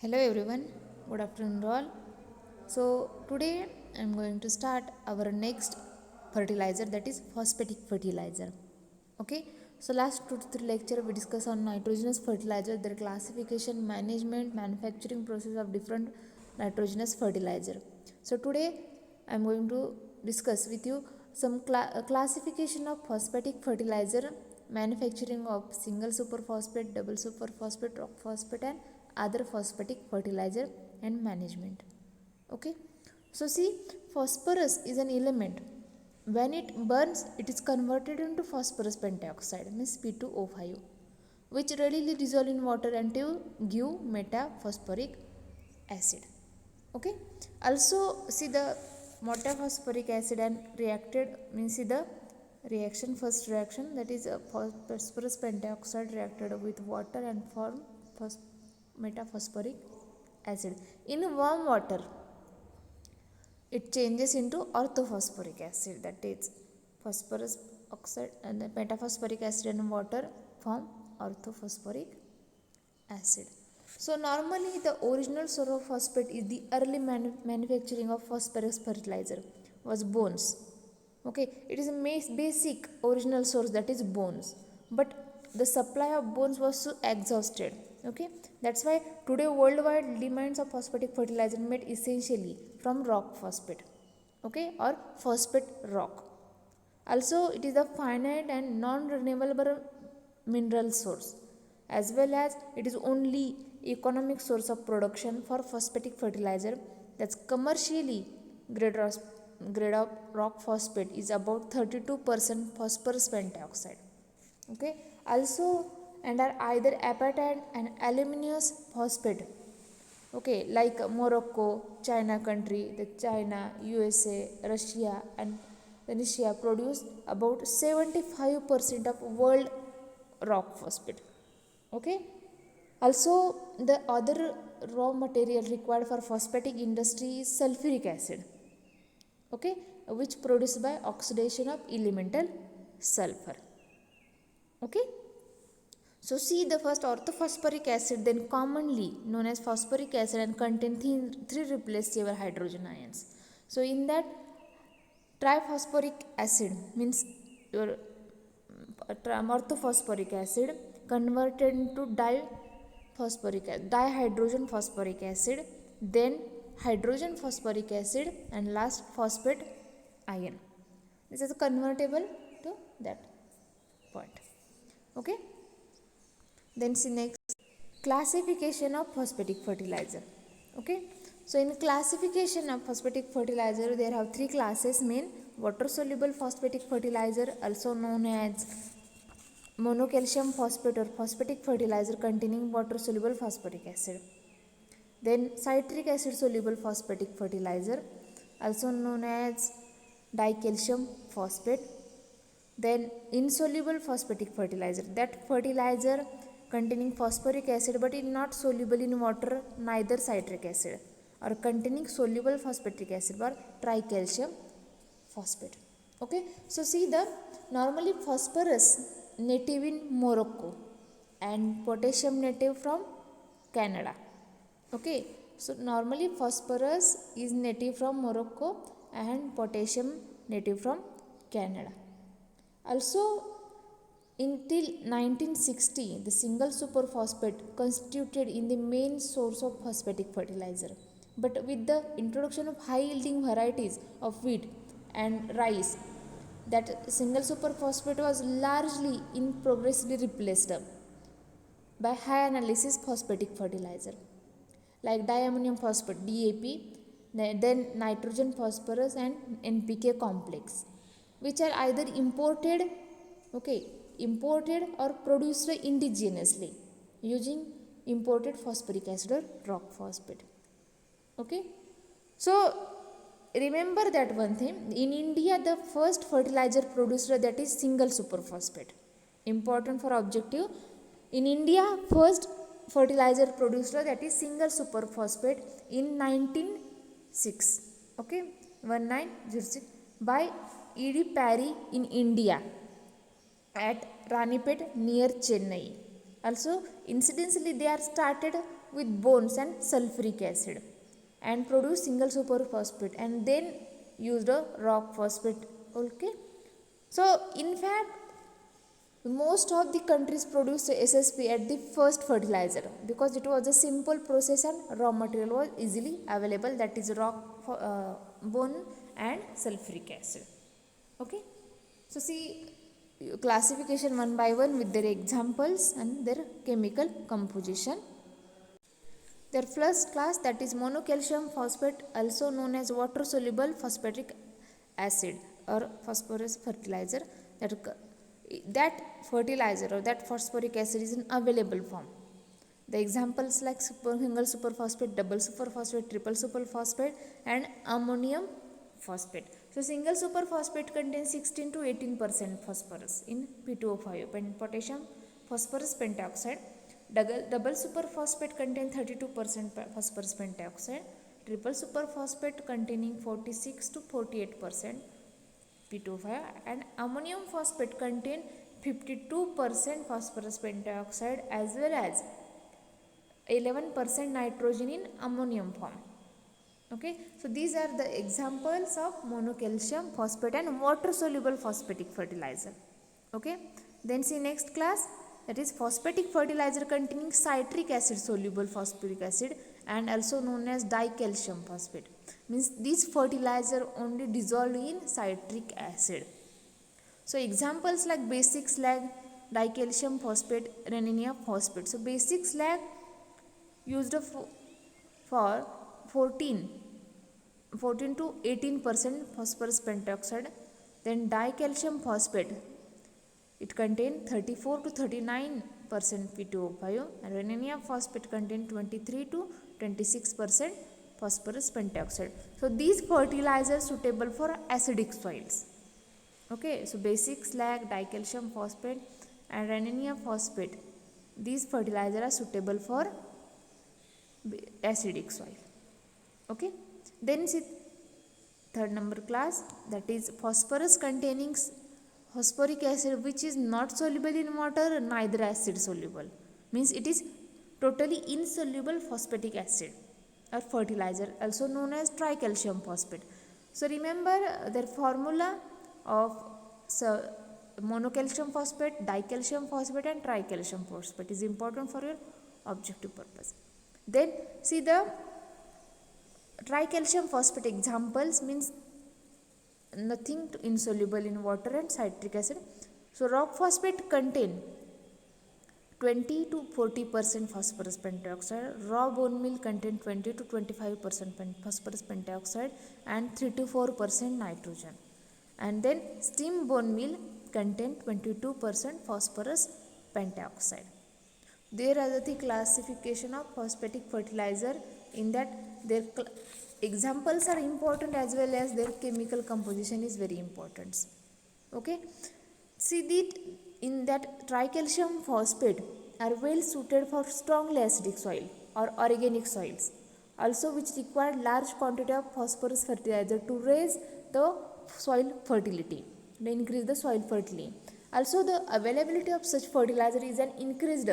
Hello everyone, good afternoon all. So today I am going to start our next fertilizer, that is phosphatic fertilizer. Okay, so last 2 to 3 lecture we discussed on nitrogenous fertilizer, their classification, management, manufacturing process of different nitrogenous fertilizer. So today I am going to discuss with you some classification of phosphatic fertilizer, manufacturing of single superphosphate, double superphosphate, rock phosphate and other phosphatic fertilizer and management. Okay, so see, phosphorus is an element. When it burns, it is converted into phosphorus pentoxide, means P2O5, which readily dissolve in water and to give metaphosphoric acid. Okay, also see the metaphosphoric acid and reacted, means see the reaction, first reaction, that is phosphorus pentoxide reacted with water and form metaphosphoric acid. In warm water it changes into orthophosphoric acid, that is phosphorus oxide and the metaphosphoric acid and water form orthophosphoric acid. So normally the original source of phosphate is the early manufacturing of phosphorus fertilizer was bones. Okay, it is a basic original source, that is bones, but the supply of bones was so exhausted. Okay, that's why today worldwide demands of phosphatic fertilizer made essentially from rock phosphate, okay, or phosphate rock. Also it is a finite and non-renewable mineral source, as well as it is only economic source of production for phosphatic fertilizer. That's commercially grade of, grade of rock phosphate is about 32% phosphorus pentoxide. Okay, also and are either apatite and aluminous phosphate. Okay, like Morocco, China country, the China, USA, Russia and Tunisia produce about 75% of world rock phosphate. Okay, also the other raw material required for phosphatic industry is sulfuric acid, okay, which produced by oxidation of elemental sulfur. Okay, so see the first orthophosphoric acid, then commonly known as phosphoric acid, and contain three replaceable hydrogen ions. So in that, triphosphoric acid means your orthophosphoric acid converted into dihydrogen phosphoric acid, then hydrogen phosphoric acid, and last phosphate ion. This is convertible to that point. Okay, then see next, classification of phosphatic fertilizer. Okay, so in classification of phosphatic fertilizer there have three classes main: water soluble phosphatic fertilizer, also known as monocalcium phosphate or phosphatic fertilizer containing water soluble phosphoric acid, then citric acid soluble phosphatic fertilizer, also known as dicalcium phosphate, then insoluble phosphatic fertilizer, that fertilizer containing phosphoric acid but is not soluble in water, neither citric acid, or containing soluble phosphatic acid or tricalcium phosphate. Okay, so see the normally phosphorus native in Morocco and potassium native from Canada. Okay, so normally phosphorus is native from Morocco and potassium native from Canada. Also, until 1960, the single superphosphate constituted in the main source of phosphatic fertilizer. But with the introduction of high yielding varieties of wheat and rice, that single superphosphate was largely in progressively replaced by high analysis phosphatic fertilizer like diammonium phosphate DAP, then nitrogen phosphorus and NPK complex, which are either imported, okay, imported or produced indigenously using imported phosphoric acid or rock phosphate. Okay, so remember that one thing, in India the first fertilizer produced, that is single superphosphate, important for objective. In India first fertilizer produced, that is single superphosphate, in 1906, okay, 1906 by E.D. Parry in India at Ranipet near Chennai. Also incidentally they are started with bones and sulfuric acid and produce single superphosphate and then used a rock phosphate. Okay, so in fact most of the countries produce SSP at the first fertilizer because it was a simple process and raw material was easily available, that is rock bone and sulfuric acid. Okay, so see classification one by one with their examples and their chemical composition. Their first class, that is monocalcium phosphate, also known as water soluble phosphatic acid or phosphorus fertilizer. That fertilizer or that phosphoric acid is in available form. The examples like single superphosphate, double superphosphate, triple superphosphate and ammonium phosphate. So single superphosphate contains 16 to 18% phosphorus in P2O5 and potassium phosphorus pentoxide. Double superphosphate contains 32% phosphorus pentoxide. Triple superphosphate containing 46 to 48% P2O5 and ammonium phosphate contain 52% phosphorus pentoxide as well as 11% nitrogen in ammonium form. Okay, so these are the examples of monocalcium phosphate and water soluble phosphatic fertilizer. Okay, then see next class, that is phosphatic fertilizer containing citric acid soluble phosphoric acid and also known as dicalcium phosphate. Means this fertilizer only dissolved in citric acid. So examples like basic slag, dicalcium phosphate, renania phosphate. So basic slag used for 14 to 18% phosphorus pentoxide. Then dicalcium phosphate, it contains 34 to 39% P2O5 and renania phosphate contains 23 to 26% phosphorus pentoxide. So these fertilizers suitable for acidic soils. Okay, so basic slag, dicalcium phosphate and renania phosphate, these fertilizers are suitable for acidic soil. Okay, then see third number class, that is phosphorus containing phosphoric acid which is not soluble in water, neither acid soluble, means it is totally insoluble phosphatic acid or fertilizer, also known as tricalcium phosphate. So remember their formula of monocalcium phosphate, dicalcium phosphate and tricalcium phosphate is important for your objective purpose. Then see the tricalcium phosphate examples, means nothing insoluble in water and citric acid. So rock phosphate contain 20 to 40% phosphorus pentoxide, raw bone meal contain 20 to 25% phosphorus pentoxide and 3 to 4% nitrogen. And then steam bone meal contain 22% phosphorus pentoxide. There are the classification of phosphatic fertilizer, in that their examples are important as well as their chemical composition is very important. Okay, see that in that tricalcium phosphate are well suited for strongly acidic soil or organic soils, also which require large quantity of phosphorus fertilizer to raise the soil fertility, to increase the soil fertility. Also the availability of such fertilizer is an increased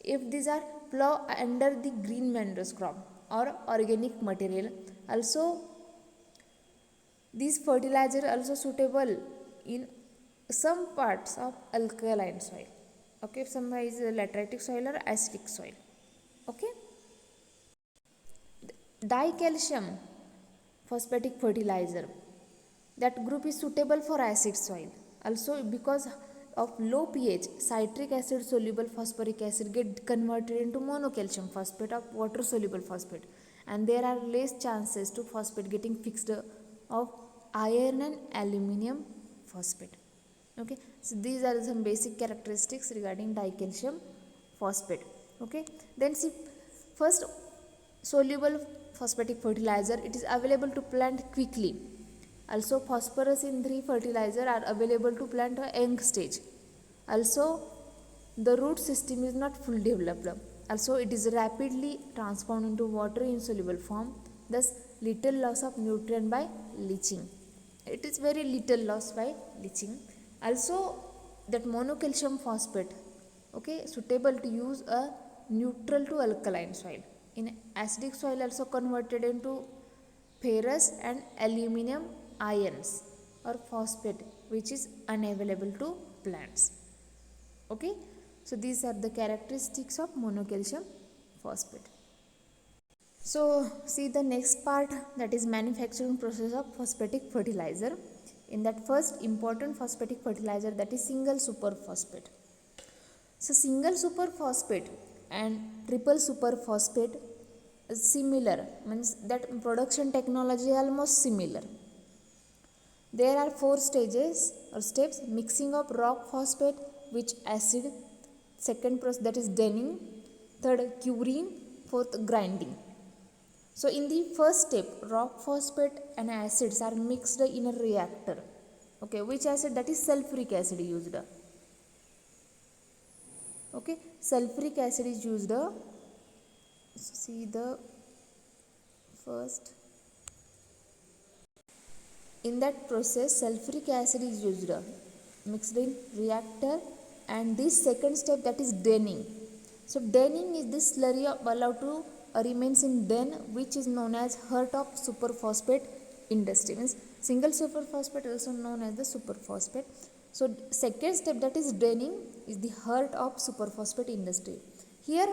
if these are plough under the green manures crop or organic material. Also these fertilizer also suitable in some parts of alkaline soil. Okay, some is lateritic soil or acidic soil. Okay, dicalcium phosphatic fertilizer, that group is suitable for acid soil. Also because of low pH, citric acid soluble phosphoric acid get converted into monocalcium phosphate of water soluble phosphate, and there are less chances to phosphate getting fixed of iron and aluminium phosphate. Okay, so these are some basic characteristics regarding dicalcium phosphate. Okay, then see first soluble phosphatic fertilizer, it is available to plant quickly. Also phosphorus in 3 fertilizer are available to plant a young stage. Also the root system is not fully developed. Also it is rapidly transformed into water insoluble form, thus little loss of nutrient by leaching. It is very little loss by leaching. Also that monocalcium phosphate okay, suitable to use a neutral to alkaline soil. In acidic soil also converted into ferrous and aluminum ions or phosphate, which is unavailable to plants. Okay, so these are the characteristics of monocalcium phosphate. So see the next part, that is manufacturing process of phosphatic fertilizer. In that first important phosphatic fertilizer, that is single superphosphate. So single superphosphate and triple superphosphate is similar, means that production technology is almost similar. There are 4 stages or steps: mixing of rock phosphate with acid, second process that is denning, third curing, fourth grinding. So in the first step, rock phosphate and acids are mixed in a reactor. Okay, which acid? That is sulfuric acid used. Okay, sulfuric acid is used. So see the first. In that process, sulfuric acid is used, mixed in reactor, and this second step, that is denning. So denning is this slurry allowed to remains in den, which is known as heart of superphosphate industry. Means single superphosphate also known as the superphosphate. So second step, that is denning, is the heart of superphosphate industry. Here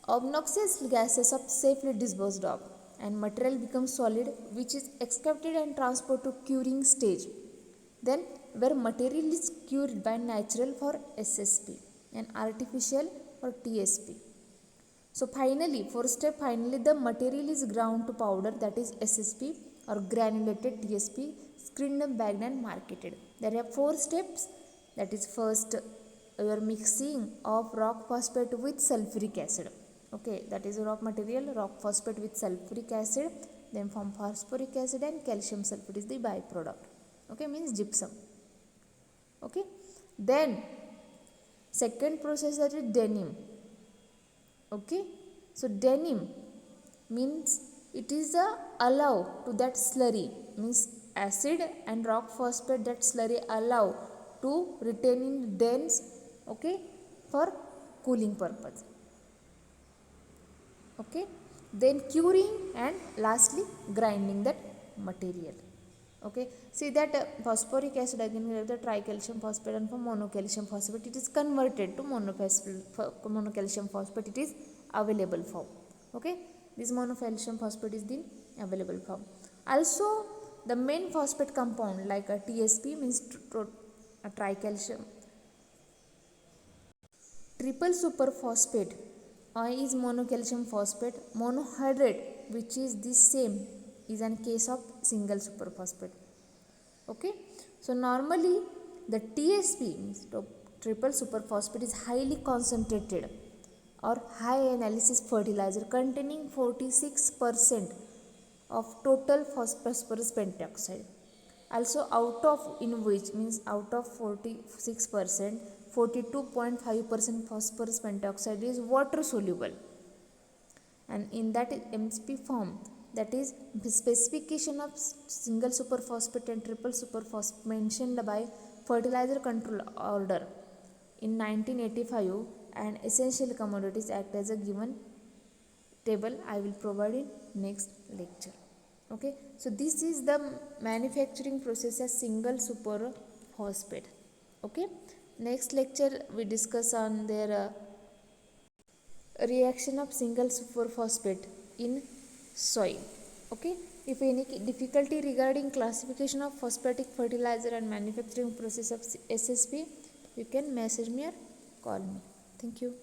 obnoxious gases are safely disposed of and material becomes solid, which is excavated and transported to curing stage. Then where material is cured by natural for SSP and artificial for TSP. So finally, fourth step, finally the material is ground to powder, that is SSP or granulated TSP, screened, bagged and marketed. There are 4 steps, that is first your mixing of rock phosphate with sulfuric acid. Okay, that is rock material, rock phosphate with sulfuric acid, then from phosphoric acid and calcium sulfate is the byproduct. Okay, means gypsum. Okay, then second process, that is denim. Okay, so denim means it is a allow to that slurry, means acid and rock phosphate, that slurry allow to retain in dens, okay, for cooling purpose. Okay, then curing and lastly grinding that material. Okay, see that phosphoric acid again we have the tricalcium phosphate, and for monocalcium phosphate it is converted to monocalcium phosphate, it is available form. Okay, this monocalcium phosphate is the available form. Also the main phosphate compound like a TSP means tricalcium, triple superphosphate is monocalcium phosphate, monohydrate which is the same is in case of single superphosphate. Okay, so normally the TSP means triple superphosphate is highly concentrated or high analysis fertilizer containing 46% of total phosphorus pentoxide. Also out of, in which means out of 46%, 42.5% phosphorus pentoxide is water soluble, and in that MSP form, that is the specification of single superphosphate and triple superphosphate mentioned by Fertilizer Control Order in 1985 and Essential Commodities Act as a given table. I will provide in next lecture. Okay, so this is the manufacturing process as single superphosphate. Okay, next lecture we discuss on their reaction of single superphosphate in soil. Okay, if any difficulty regarding classification of phosphatic fertilizer and manufacturing process of SSP, you can message me or call me. Thank you.